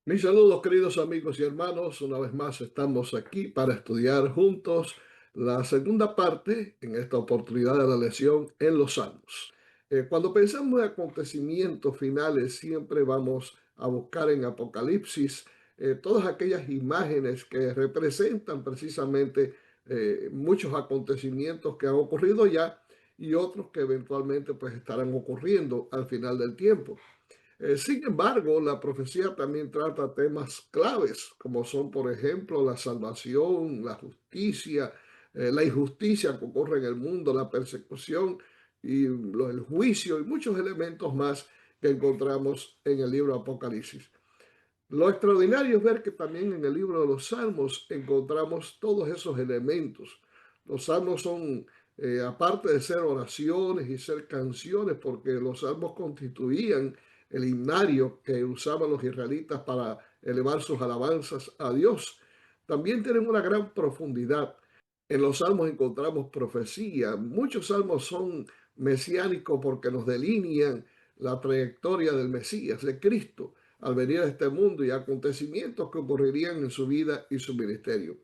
Mis saludos, queridos amigos y hermanos. Una vez más estamos aquí para estudiar juntos la segunda parte en esta oportunidad de la lección en los Salmos. Cuando pensamos en acontecimientos finales, siempre vamos a buscar en Apocalipsis todas aquellas imágenes que representan precisamente muchos acontecimientos que han ocurrido ya y otros que eventualmente pues estarán ocurriendo al final del tiempo. Sin embargo, la profecía también trata temas claves, como son, por ejemplo, la salvación, la justicia, la injusticia que ocurre en el mundo, la persecución y el juicio y muchos elementos más que encontramos en el libro Apocalipsis. Lo extraordinario es ver que también en el libro de los Salmos encontramos todos esos elementos. Los salmos son, aparte de ser oraciones y ser canciones, porque los salmos constituían el himnario que usaban los israelitas para elevar sus alabanzas a Dios. También tienen una gran profundidad. En los salmos encontramos profecía. Muchos salmos son mesiánicos porque nos delinean la trayectoria del Mesías, de Cristo, al venir a este mundo y acontecimientos que ocurrirían en su vida y su ministerio.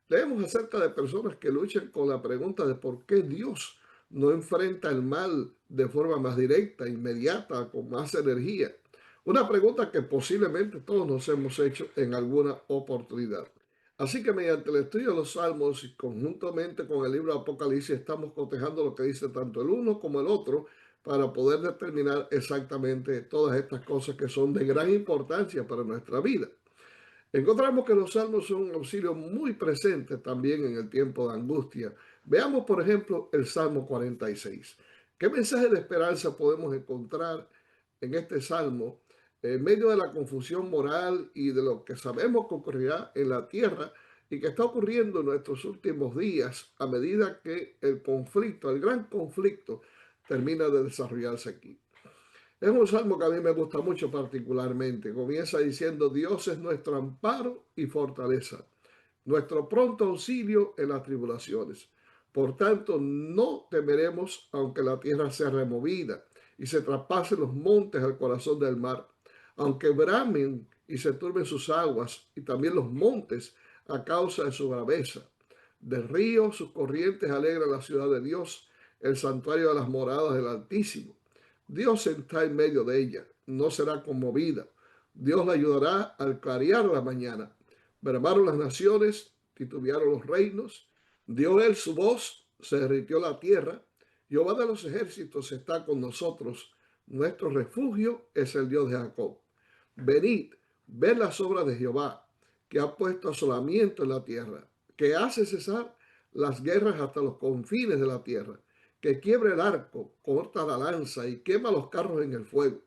Leemos acerca de personas que luchan con la pregunta de por qué Dios no enfrenta el mal de forma más directa, inmediata, con más energía. Una pregunta que posiblemente todos nos hemos hecho en alguna oportunidad. Así que mediante el estudio de los Salmos y conjuntamente con el libro de Apocalipsis estamos cotejando lo que dice tanto el uno como el otro para poder determinar exactamente todas estas cosas que son de gran importancia para nuestra vida. Encontramos que los salmos son un auxilio muy presente también en el tiempo de angustia. Veamos, por ejemplo, el Salmo 46. ¿Qué mensaje de esperanza podemos encontrar en este salmo en medio de la confusión moral y de lo que sabemos que ocurrirá en la tierra y que está ocurriendo en nuestros últimos días a medida que el conflicto, el gran conflicto, termina de desarrollarse aquí? Es un salmo que a mí me gusta mucho particularmente. Comienza diciendo: Dios es nuestro amparo y fortaleza, nuestro pronto auxilio en las tribulaciones. Por tanto, no temeremos aunque la tierra sea removida y se traspasen los montes al corazón del mar, aunque bramen y se turben sus aguas y también los montes a causa de su braveza. Del río sus corrientes alegran la ciudad de Dios, el santuario de las moradas del Altísimo. Dios está en medio de ella, no será conmovida. Dios la ayudará al clarear la mañana. Bramaron las naciones, titubearon los reinos. Dio él su voz, se derritió la tierra. Jehová de los ejércitos está con nosotros. Nuestro refugio es el Dios de Jacob. Venid, ved las obras de Jehová, que ha puesto asolamiento en la tierra, que hace cesar las guerras hasta los confines de la tierra, que quiebra el arco, corta la lanza y quema los carros en el fuego.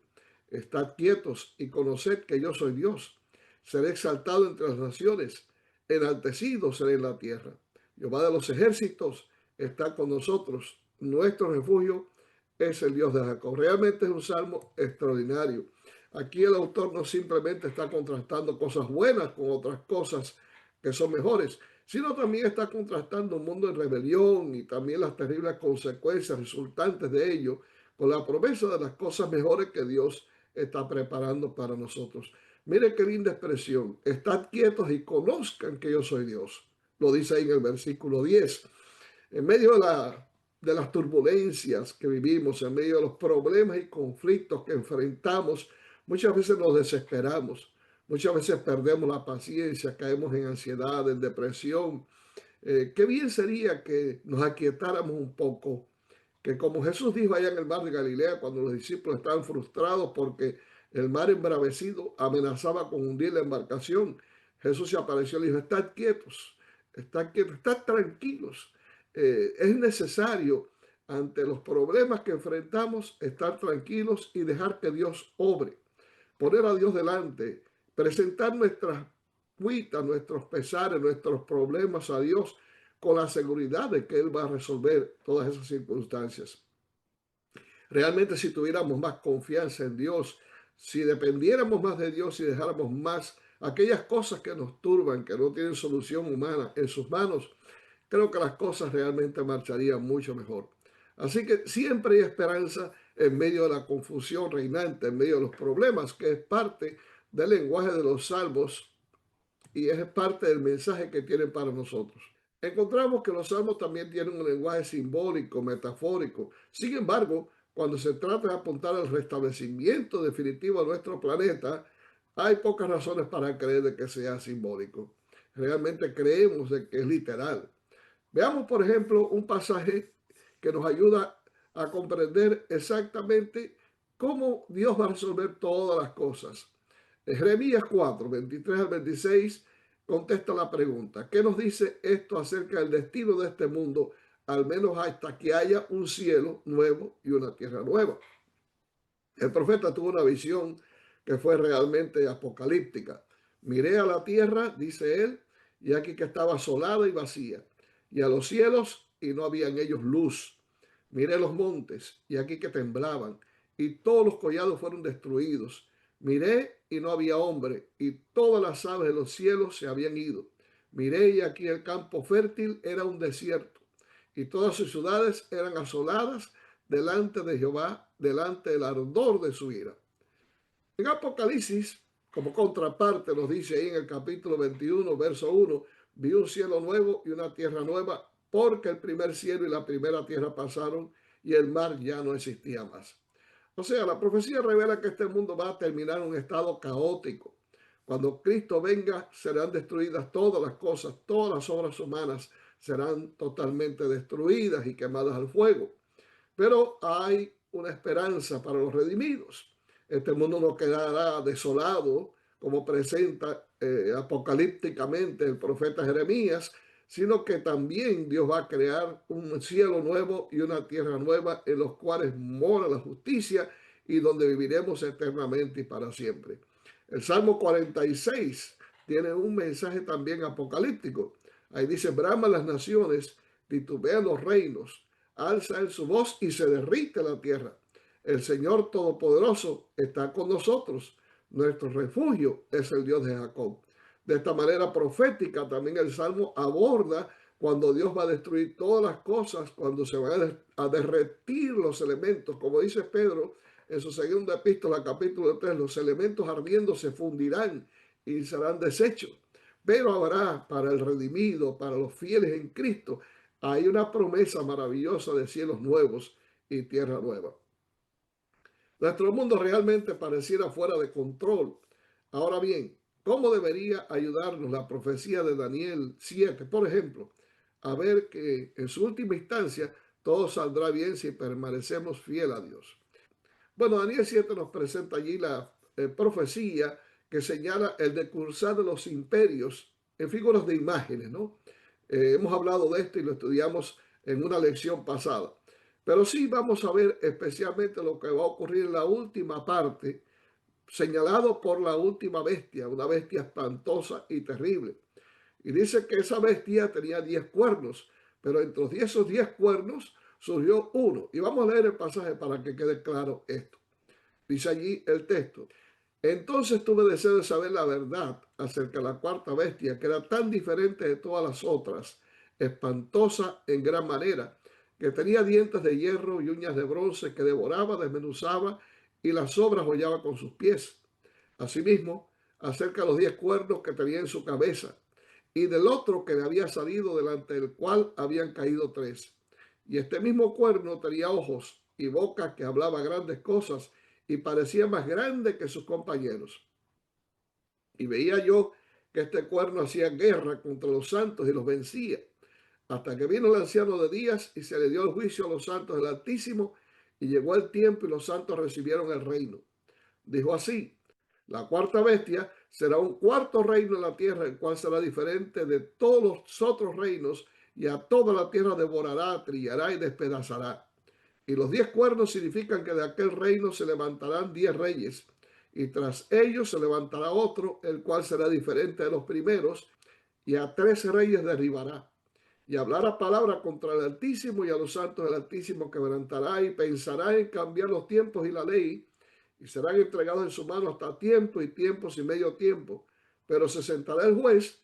Estad quietos y conoced que yo soy Dios. Seré exaltado entre las naciones, enaltecido seré en la tierra. Jehová de los ejércitos está con nosotros. Nuestro refugio es el Dios de Jacob. Realmente es un salmo extraordinario. Aquí el autor no simplemente está contrastando cosas buenas con otras cosas que son mejores, sino también está contrastando un mundo en rebelión y también las terribles consecuencias resultantes de ello con la promesa de las cosas mejores que Dios está preparando para nosotros. Mire qué linda expresión: estad quietos y conozcan que yo soy Dios. Lo dice ahí en el versículo 10. En medio de las turbulencias que vivimos, en medio de los problemas y conflictos que enfrentamos, muchas veces nos desesperamos, muchas veces perdemos la paciencia, caemos en ansiedad, en depresión. Qué bien sería que nos aquietáramos un poco, que como Jesús dijo allá en el mar de Galilea, cuando los discípulos estaban frustrados porque el mar embravecido amenazaba con hundir la embarcación, Jesús se apareció y le dijo: estad quietos, estad tranquilos. Es necesario, ante los problemas que enfrentamos, estar tranquilos y dejar que Dios obre, poner a Dios delante, presentar nuestras cuitas, nuestros pesares, nuestros problemas a Dios con la seguridad de que Él va a resolver todas esas circunstancias. Realmente, si tuviéramos más confianza en Dios, si dependiéramos más de Dios y dejáramos más aquellas cosas que nos turban, que no tienen solución humana, en sus manos, creo que las cosas realmente marcharían mucho mejor. Así que siempre hay esperanza en medio de la confusión reinante, en medio de los problemas, que es parte del lenguaje de los salmos y es parte del mensaje que tienen para nosotros. Encontramos que los salmos también tienen un lenguaje simbólico, metafórico. Sin embargo, cuando se trata de apuntar al restablecimiento definitivo de nuestro planeta, hay pocas razones para creer de que sea simbólico. Realmente creemos de que es literal. Veamos, por ejemplo, un pasaje que nos ayuda a comprender exactamente cómo Dios va a resolver todas las cosas. En Jeremías 4, 23 al 26, contesta la pregunta: ¿qué nos dice esto acerca del destino de este mundo, al menos hasta que haya un cielo nuevo y una tierra nueva? El profeta tuvo una visión que fue realmente apocalíptica. Miré a la tierra, dice él, y aquí que estaba asolada y vacía, y a los cielos, y no había en ellos luz. Miré los montes, y aquí que temblaban, y todos los collados fueron destruidos. Miré, y no había hombre, y todas las aves de los cielos se habían ido. Miré, y aquí el campo fértil era un desierto, y todas sus ciudades eran asoladas delante de Jehová, delante del ardor de su ira. En Apocalipsis, como contraparte, nos dice ahí en el capítulo 21, verso 1, vi un cielo nuevo y una tierra nueva, porque el primer cielo y la primera tierra pasaron y el mar ya no existía más. O sea, la profecía revela que este mundo va a terminar en un estado caótico. Cuando Cristo venga, serán destruidas todas las cosas, todas las obras humanas serán totalmente destruidas y quemadas al fuego. Pero hay una esperanza para los redimidos. Este mundo no quedará desolado, como presenta apocalípticamente el profeta Jeremías, sino que también Dios va a crear un cielo nuevo y una tierra nueva en los cuales mora la justicia y donde viviremos eternamente y para siempre. El Salmo 46 tiene un mensaje también apocalíptico. Ahí dice: brama las naciones, titubean los reinos, alza él su voz y se derrite la tierra. El Señor Todopoderoso está con nosotros. Nuestro refugio es el Dios de Jacob. De esta manera profética también el Salmo aborda cuando Dios va a destruir todas las cosas, cuando se van a derretir los elementos. Como dice Pedro en su segunda epístola, capítulo 3, los elementos ardiendo se fundirán y serán deshechos. Pero habrá para el redimido, para los fieles en Cristo, hay una promesa maravillosa de cielos nuevos y tierra nueva. Nuestro mundo realmente pareciera fuera de control. Ahora bien, ¿cómo debería ayudarnos la profecía de Daniel 7, por ejemplo, a ver que en su última instancia todo saldrá bien si permanecemos fiel a Dios? Bueno, Daniel 7 nos presenta allí la profecía que señala el decursar de los imperios en figuras de imágenes, ¿no? Hemos hablado de esto y lo estudiamos en una lección pasada. Pero sí vamos a ver especialmente lo que va a ocurrir en la última parte, señalado por la última bestia, una bestia espantosa y terrible. Y dice que esa bestia tenía 10 cuernos, pero entre esos 10 cuernos surgió uno. Y vamos a leer el pasaje para que quede claro esto. Dice allí el texto: entonces tuve deseo de saber la verdad acerca de la cuarta bestia, que era tan diferente de todas las otras, espantosa en gran manera, que tenía dientes de hierro y uñas de bronce, que devoraba, desmenuzaba y las sobras hollaba con sus pies. Asimismo, acerca de los 10 cuernos que tenía en su cabeza, y del otro que le había salido, delante del cual habían caído 3. Y este mismo cuerno tenía ojos y boca que hablaba grandes cosas, y parecía más grande que sus compañeros. Y veía yo que este cuerno hacía guerra contra los santos y los vencía, hasta que vino el anciano de días y se le dio el juicio a los santos del Altísimo, y llegó el tiempo y los santos recibieron el reino. Dijo así: la cuarta bestia será un cuarto reino en la tierra, el cual será diferente de todos los otros reinos, y a toda la tierra devorará, trillará y despedazará. Y los 10 cuernos significan que de aquel reino se levantarán 10 reyes, y tras ellos se levantará otro, el cual será diferente de los primeros, y a 13 reyes derribará. Y hablará palabra contra el Altísimo, y a los santos del Altísimo quebrantará, y pensará en cambiar los tiempos y la ley, y serán entregados en su mano hasta tiempo y tiempos y medio tiempo. Pero se sentará el juez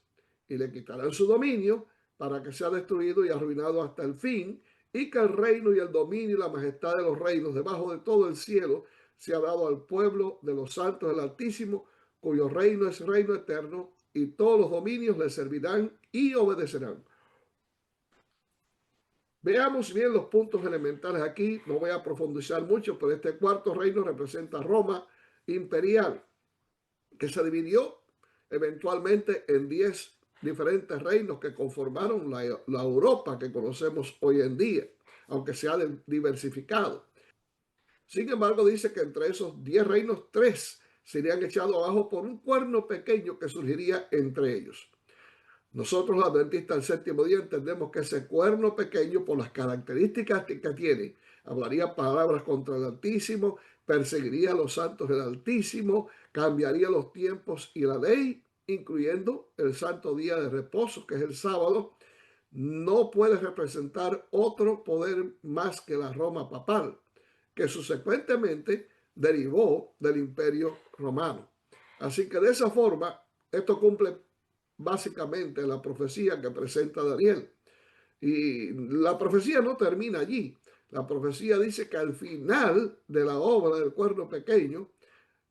y le quitarán su dominio, para que sea destruido y arruinado hasta el fin, y que el reino y el dominio y la majestad de los reinos debajo de todo el cielo sea dado al pueblo de los santos del Altísimo, cuyo reino es reino eterno, y todos los dominios le servirán y obedecerán. Veamos bien los puntos elementales aquí. No voy a profundizar mucho, pero este cuarto reino representa Roma imperial, que se dividió eventualmente en 10 diferentes reinos que conformaron la Europa que conocemos hoy en día, aunque se ha diversificado. Sin embargo, dice que entre esos 10 reinos, 3 serían echados abajo por un cuerno pequeño que surgiría entre ellos. Nosotros, los adventistas del séptimo día, entendemos que ese cuerno pequeño, por las características que tiene, hablaría palabras contra el Altísimo, perseguiría a los santos del Altísimo, cambiaría los tiempos y la ley, incluyendo el santo día de reposo, que es el sábado. No puede representar otro poder más que la Roma papal, que subsecuentemente derivó del Imperio Romano. Así que de esa forma, esto cumple básicamente la profecía que presenta Daniel. Y la profecía no termina allí. La profecía dice que al final de la obra del cuerno pequeño,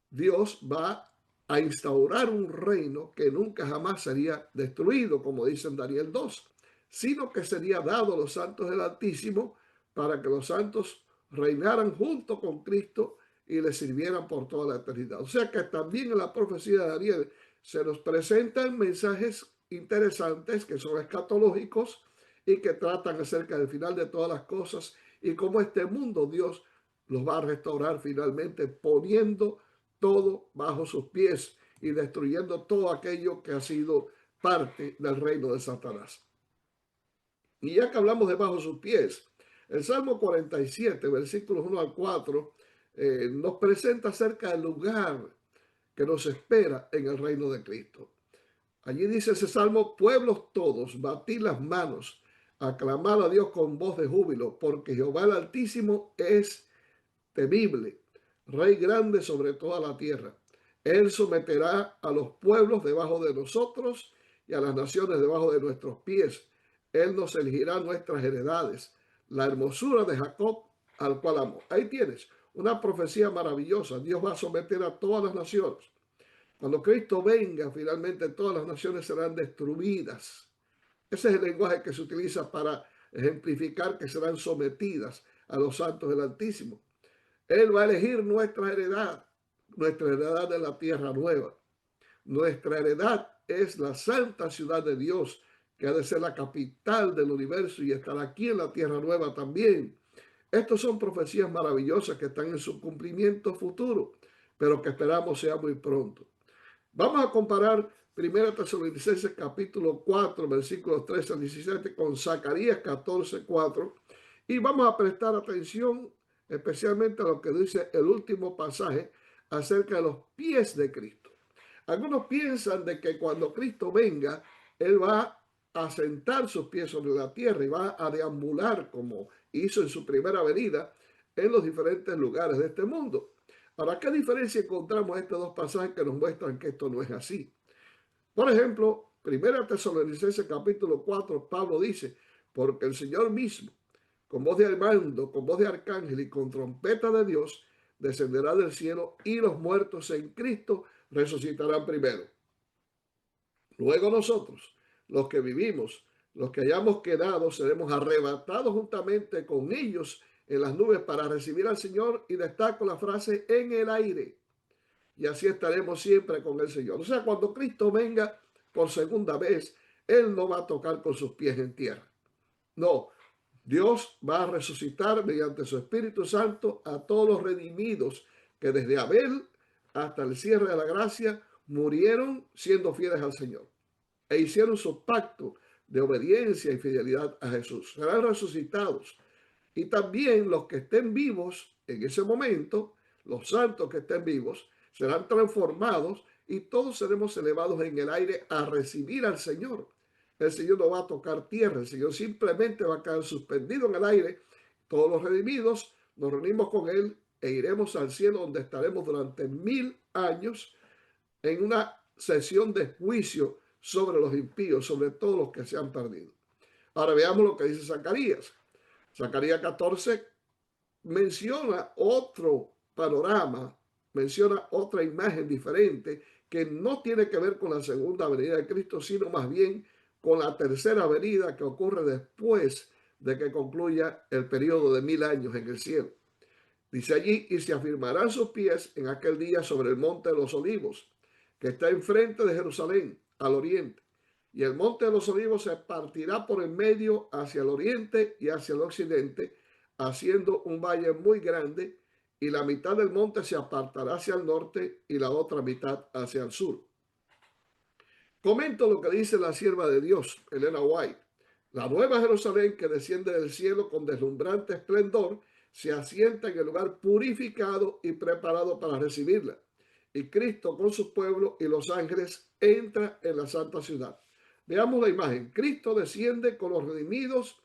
Dios va a instaurar un reino que nunca jamás sería destruido, como dice en Daniel 2, sino que sería dado a los santos del Altísimo para que los santos reinaran junto con Cristo y le sirvieran por toda la eternidad. O sea que también en la profecía de Daniel se nos presentan mensajes interesantes que son escatológicos y que tratan acerca del final de todas las cosas y cómo este mundo Dios los va a restaurar finalmente poniendo todo bajo sus pies y destruyendo todo aquello que ha sido parte del reino de Satanás. Y ya que hablamos de bajo sus pies, el Salmo 47, versículos 1 al 4, nos presenta acerca del lugar que nos espera en el reino de Cristo. Allí dice ese salmo: pueblos todos, batid las manos, aclamad a Dios con voz de júbilo, porque Jehová el Altísimo es temible, Rey grande sobre toda la tierra. Él someterá a los pueblos debajo de nosotros y a las naciones debajo de nuestros pies. Él nos elegirá nuestras heredades, la hermosura de Jacob, al cual amo. Ahí tienes una profecía maravillosa. Dios va a someter a todas las naciones. Cuando Cristo venga, finalmente todas las naciones serán destruidas. Ese es el lenguaje que se utiliza para ejemplificar que serán sometidas a los santos del Altísimo. Él va a elegir nuestra heredad de la tierra nueva. Nuestra heredad es la santa ciudad de Dios, que ha de ser la capital del universo y estar aquí en la tierra nueva también. Estas son profecías maravillosas que están en su cumplimiento futuro, pero que esperamos sea muy pronto. Vamos a comparar 1 Tesalonicenses capítulo 4, versículos 13 al 17 con Zacarías 14, 4, y vamos a prestar atención especialmente a lo que dice el último pasaje acerca de los pies de Cristo. Algunos piensan de que cuando Cristo venga, Él va a sentar sus pies sobre la tierra y va a deambular como hizo en su primera venida en los diferentes lugares de este mundo. ¿Para qué diferencia encontramos estos dos pasajes que nos muestran que esto no es así? Por ejemplo, 1 Tesalonicenses capítulo 4, Pablo dice: porque el Señor mismo, con voz de mando, con voz de arcángel y con trompeta de Dios, descenderá del cielo y los muertos en Cristo resucitarán primero. Luego nosotros, los que vivimos, los que hayamos quedado, seremos arrebatados juntamente con ellos en las nubes para recibir al Señor, y destaco la frase en el aire, y así estaremos siempre con el Señor. O sea, cuando Cristo venga por segunda vez, Él no va a tocar con sus pies en tierra. No, Dios va a resucitar mediante su Espíritu Santo a todos los redimidos que desde Abel hasta el cierre de la gracia murieron siendo fieles al Señor e hicieron su pacto de obediencia y fidelidad a Jesús. Serán resucitados. Y también los que estén vivos en ese momento, los santos que estén vivos, serán transformados y todos seremos elevados en el aire a recibir al Señor. El Señor no va a tocar tierra, el Señor simplemente va a quedar suspendido en el aire. Todos los redimidos nos reunimos con Él e iremos al cielo, donde estaremos durante 1000 años en una sesión de juicio sobre los impíos, sobre todos los que se han perdido. Ahora veamos lo que dice Zacarías. Zacarías 14 menciona otro panorama, menciona otra imagen diferente que no tiene que ver con la segunda venida de Cristo, sino más bien con la tercera venida que ocurre después de que concluya el periodo de 1000 años en el cielo. Dice allí, y se afirmarán sus pies en aquel día sobre el monte de los olivos, que está enfrente de Jerusalén, al oriente. Y el monte de los olivos se partirá por el medio hacia el oriente y hacia el occidente, haciendo un valle muy grande, y la mitad del monte se apartará hacia el norte y la otra mitad hacia el sur. Comento lo que dice la sierva de Dios, Elena White. La nueva Jerusalén que desciende del cielo con deslumbrante esplendor se asienta en el lugar purificado y preparado para recibirla. Y Cristo con su pueblo y los ángeles entra en la santa ciudad. Veamos la imagen. Cristo desciende con los redimidos.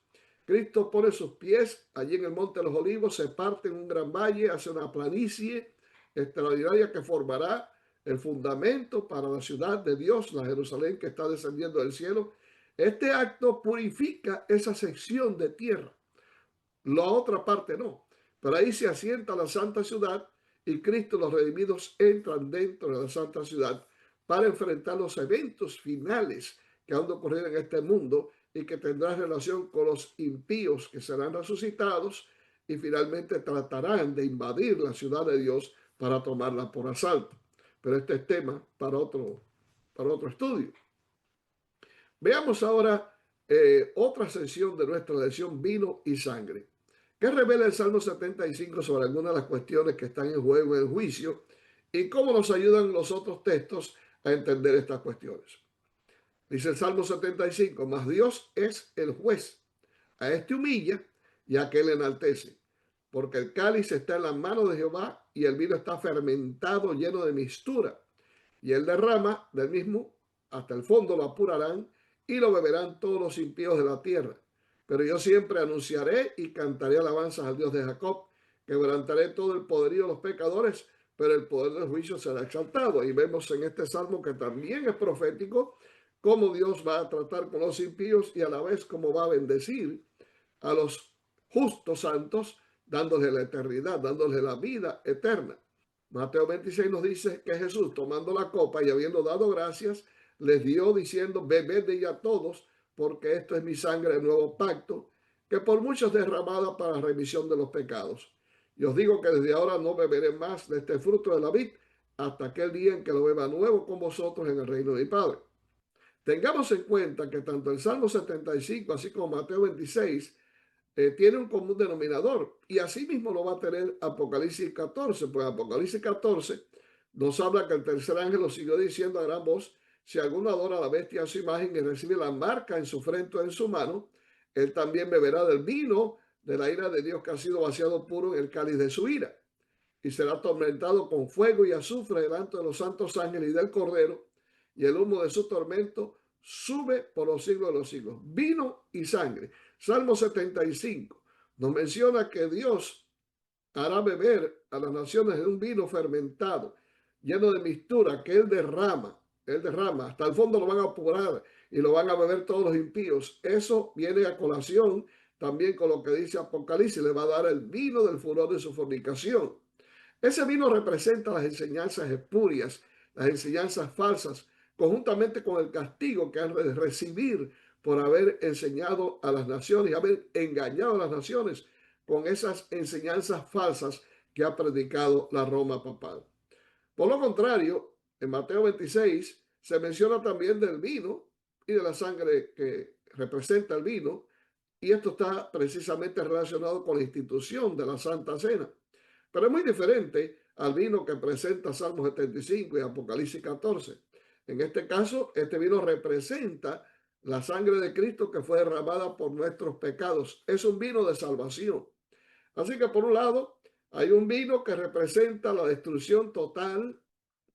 Cristo pone sus pies allí en el monte de los olivos, se parte en un gran valle hacia una planicie extraordinaria que formará el fundamento para la ciudad de Dios, la Jerusalén que está descendiendo del cielo. Este acto purifica esa sección de tierra, la otra parte no, pero ahí se asienta la santa ciudad y Cristo, los redimidos, entran dentro de la santa ciudad para enfrentar los eventos finales que han de ocurrir en este mundo y que tendrán relación con los impíos que serán resucitados y finalmente tratarán de invadir la ciudad de Dios para tomarla por asalto. Pero este es tema para otro estudio. Veamos ahora otra sección de nuestra lección, vino y sangre. ¿Qué revela el Salmo 75 sobre algunas de las cuestiones que están en juego en el juicio y cómo nos ayudan los otros textos a entender estas cuestiones? Dice el Salmo 75, mas Dios es el juez, a este humilla y a aquel enaltece, porque el cáliz está en la mano de Jehová y el vino está fermentado lleno de mistura, y él derrama del mismo hasta el fondo, lo apurarán y lo beberán todos los impíos de la tierra. Pero yo siempre anunciaré y cantaré alabanzas al Dios de Jacob, quebrantaré todo el poderío de los pecadores, pero el poder del juicio será exaltado. Y vemos en este salmo que también es profético cómo Dios va a tratar con los impíos y a la vez cómo va a bendecir a los justos santos, dándoles la eternidad, dándoles la vida eterna. Mateo 26 nos dice que Jesús, tomando la copa y habiendo dado gracias, les dio diciendo, bebed de ella todos, porque esto es mi sangre del nuevo pacto, que por muchos derramada para la remisión de los pecados. Y os digo que desde ahora no beberé más de este fruto de la vid, hasta aquel día en que lo beba nuevo con vosotros en el reino de mi Padre. Tengamos en cuenta que tanto el Salmo 75, así como Mateo 26, tiene un común denominador y así mismo lo va a tener Apocalipsis 14, pues Apocalipsis 14 nos habla que el tercer ángel lo siguió diciendo a gran voz, si alguno adora a la bestia a su imagen y recibe la marca en su frente o en su mano, él también beberá del vino de la ira de Dios que ha sido vaciado puro en el cáliz de su ira y será atormentado con fuego y azufre delante de los santos ángeles y del Cordero, y el humo de su tormento sube por los siglos de los siglos. Vino y sangre. Salmo 75 nos menciona que Dios hará beber a las naciones de un vino fermentado, lleno de mistura, que él derrama, hasta el fondo lo van a apurar y lo van a beber todos los impíos. Eso viene a colación también con lo que dice Apocalipsis, le va a dar el vino del furor de su fornicación. Ese vino representa las enseñanzas espurias, las enseñanzas falsas, conjuntamente con el castigo que han de recibir por haber enseñado a las naciones y haber engañado a las naciones con esas enseñanzas falsas que ha predicado la Roma papal. Por lo contrario, en Mateo 26 se menciona también del vino y de la sangre que representa el vino, y esto está precisamente relacionado con la institución de la Santa Cena. Pero es muy diferente al vino que presenta Salmos 75 y Apocalipsis 14. En este caso, este vino representa la sangre de Cristo que fue derramada por nuestros pecados. Es un vino de salvación. Así que por un lado, hay un vino que representa la destrucción total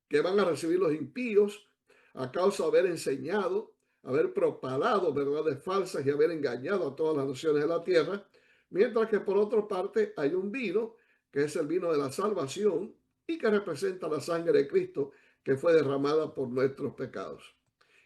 que van a recibir los impíos a causa de haber enseñado, haber propalado verdades falsas y haber engañado a todas las naciones de la tierra. Mientras que por otra parte hay un vino que es el vino de la salvación y que representa la sangre de Cristo que fue derramada por nuestros pecados.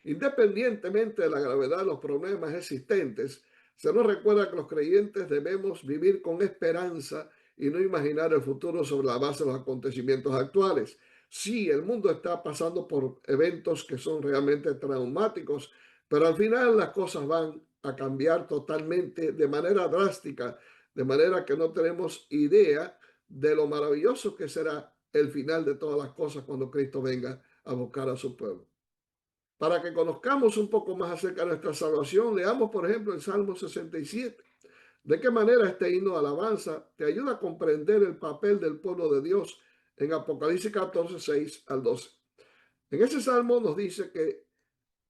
Independientemente de la gravedad de los problemas existentes, se nos recuerda que los creyentes debemos vivir con esperanza y no imaginar el futuro sobre la base de los acontecimientos actuales. Sí, el mundo está pasando por eventos que son realmente traumáticos, pero al final las cosas van a cambiar totalmente de manera drástica, de manera que no tenemos idea de lo maravilloso que será el final de todas las cosas cuando Cristo venga a buscar a su pueblo. Para que conozcamos un poco más acerca de nuestra salvación, leamos, por ejemplo, el Salmo 67. ¿De qué manera este himno de alabanza te ayuda a comprender el papel del pueblo de Dios en Apocalipsis 14, 6 al 12? En ese salmo nos dice que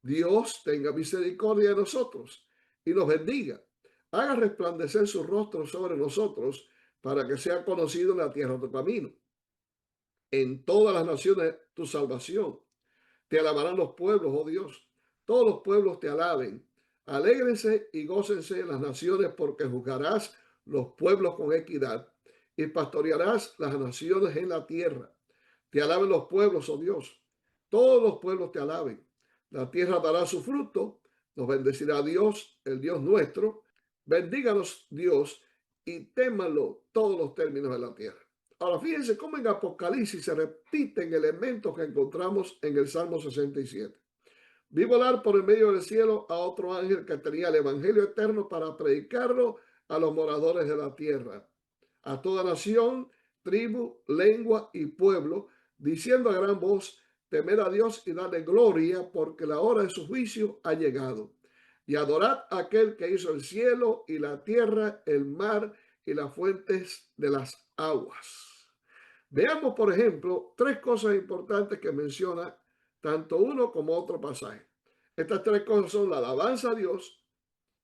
Dios tenga misericordia de nosotros y nos bendiga, haga resplandecer su rostro sobre nosotros para que sea conocido en la tierra tu camino. En todas las naciones tu salvación. Te alabarán los pueblos, oh Dios. Todos los pueblos te alaben. Alégrense y gócense las naciones porque juzgarás los pueblos con equidad y pastorearás las naciones en la tierra. Te alaben los pueblos, oh Dios. Todos los pueblos te alaben. La tierra dará su fruto. Nos bendecirá Dios, el Dios nuestro. Bendíganos Dios y témalo todos los términos de la tierra. Ahora, fíjense cómo en Apocalipsis se repiten elementos que encontramos en el Salmo 67. Vi volar por el medio del cielo a otro ángel que tenía el evangelio eterno para predicarlo a los moradores de la tierra, a toda nación, tribu, lengua y pueblo, diciendo a gran voz, temed a Dios y dadle gloria, porque la hora de su juicio ha llegado. Y adorad a aquel que hizo el cielo y la tierra, el mar y las fuentes de las aguas. Veamos, por ejemplo, tres cosas importantes que menciona tanto uno como otro pasaje. Estas tres cosas son la alabanza a Dios,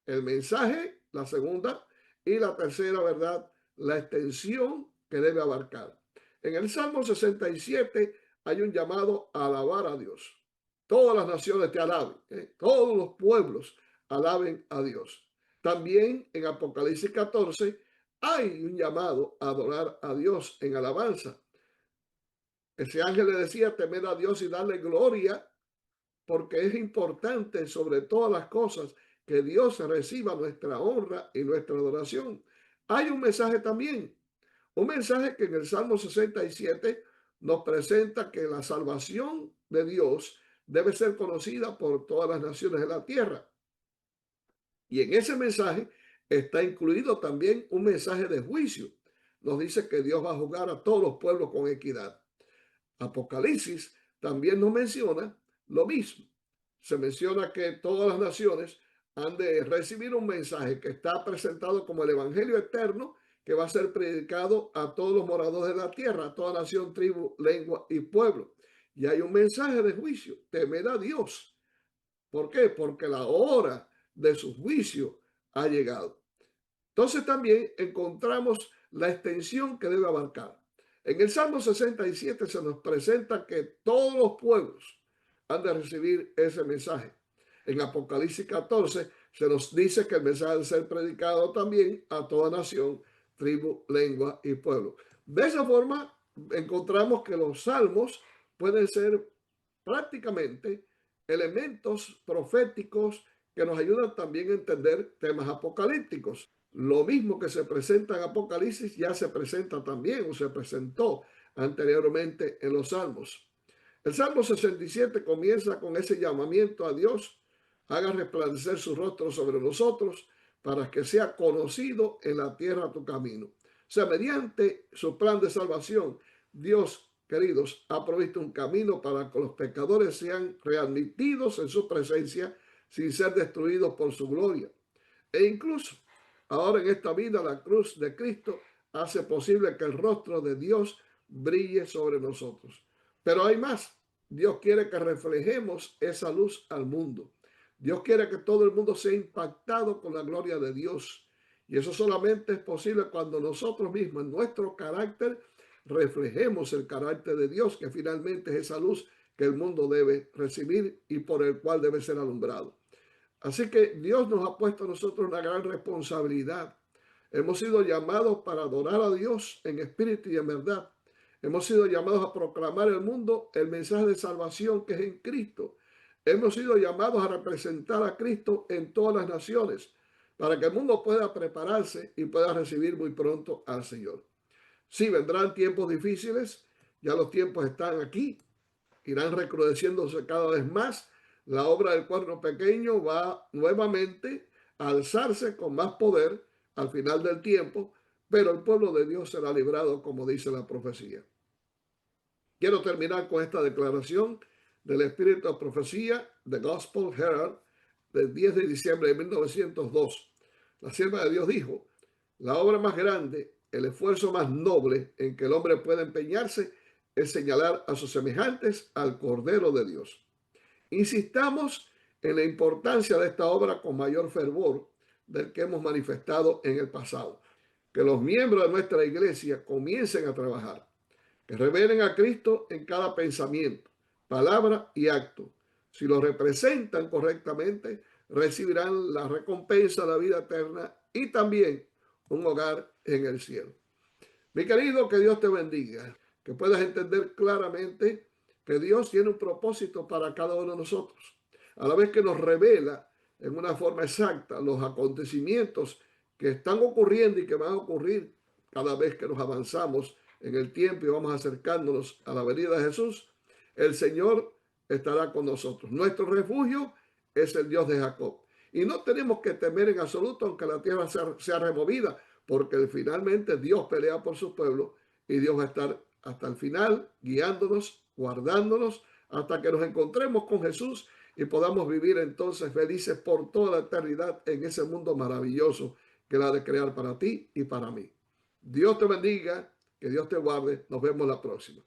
el mensaje, la segunda, y la tercera, ¿verdad? La extensión que debe abarcar. En el Salmo 67 hay un llamado a alabar a Dios. Todas las naciones te alaben, ¿eh? Todos los pueblos alaben a Dios. También en Apocalipsis 14 hay un llamado a adorar a Dios en alabanza. Ese ángel le decía, temer a Dios y darle gloria, porque es importante sobre todas las cosas que Dios reciba nuestra honra y nuestra adoración. Hay un mensaje también, un mensaje que en el Salmo 67 nos presenta que la salvación de Dios debe ser conocida por todas las naciones de la tierra. Y en ese mensaje está incluido también un mensaje de juicio. Nos dice que Dios va a juzgar a todos los pueblos con equidad. Apocalipsis también nos menciona lo mismo. Se menciona que todas las naciones han de recibir un mensaje que está presentado como el Evangelio eterno, que va a ser predicado a todos los moradores de la tierra, a toda nación, tribu, lengua y pueblo. Y hay un mensaje de juicio, temed a Dios. ¿Por qué? Porque la hora de su juicio ha llegado. Entonces también encontramos la extensión que debe abarcar. En el Salmo 67 se nos presenta que todos los pueblos han de recibir ese mensaje. En Apocalipsis 14 se nos dice que el mensaje debe ser predicado también a toda nación, tribu, lengua y pueblo. De esa forma encontramos que los salmos pueden ser prácticamente elementos proféticos que nos ayudan también a entender temas apocalípticos. Lo mismo que se presenta en Apocalipsis ya se presenta también o se presentó anteriormente en los Salmos. El Salmo 67 comienza con ese llamamiento a Dios, haga resplandecer su rostro sobre nosotros para que sea conocido en la tierra tu camino. O sea, mediante su plan de salvación, Dios, queridos, ha provisto un camino para que los pecadores sean readmitidos en su presencia sin ser destruidos por su gloria. E incluso ahora en esta vida la cruz de Cristo hace posible que el rostro de Dios brille sobre nosotros. Pero hay más. Dios quiere que reflejemos esa luz al mundo. Dios quiere que todo el mundo sea impactado con la gloria de Dios. Y eso solamente es posible cuando nosotros mismos, en nuestro carácter, reflejemos el carácter de Dios, que finalmente es esa luz que el mundo debe recibir y por el cual debe ser alumbrado. Así que Dios nos ha puesto a nosotros una gran responsabilidad. Hemos sido llamados para adorar a Dios en espíritu y en verdad. Hemos sido llamados a proclamar al mundo el mensaje de salvación que es en Cristo. Hemos sido llamados a representar a Cristo en todas las naciones para que el mundo pueda prepararse y pueda recibir muy pronto al Señor. Sí, vendrán tiempos difíciles, Ya los tiempos están aquí, irán recrudeciéndose cada vez más. La obra del cuerno pequeño va nuevamente a alzarse con más poder al final del tiempo, pero el pueblo de Dios será librado, como dice la profecía. Quiero terminar con esta declaración del Espíritu de Profecía, The Gospel Herald, del 10 de diciembre de 1902. La sierva de Dios dijo: la obra más grande, el esfuerzo más noble en que el hombre puede empeñarse es señalar a sus semejantes al Cordero de Dios. Insistamos en la importancia de esta obra con mayor fervor del que hemos manifestado en el pasado. Que los miembros de nuestra iglesia comiencen a trabajar, que revelen a Cristo en cada pensamiento, palabra y acto. Si lo representan correctamente, recibirán la recompensa de la vida eterna y también un hogar en el cielo. Mi querido, que Dios te bendiga, que puedas entender claramente que Dios tiene un propósito para cada uno de nosotros, a la vez que nos revela en una forma exacta los acontecimientos que están ocurriendo y que van a ocurrir cada vez que nos avanzamos en el tiempo y vamos acercándonos a la venida de Jesús. El Señor estará con nosotros. Nuestro refugio es el Dios de Jacob. Y no tenemos que temer en absoluto aunque la tierra sea removida, porque finalmente Dios pelea por su pueblo y Dios va a estar hasta el final guiándonos, guardándonos, hasta que nos encontremos con Jesús y podamos vivir entonces felices por toda la eternidad en ese mundo maravilloso que Él ha de crear para ti y para mí. Dios te bendiga, que Dios te guarde. Nos vemos la próxima.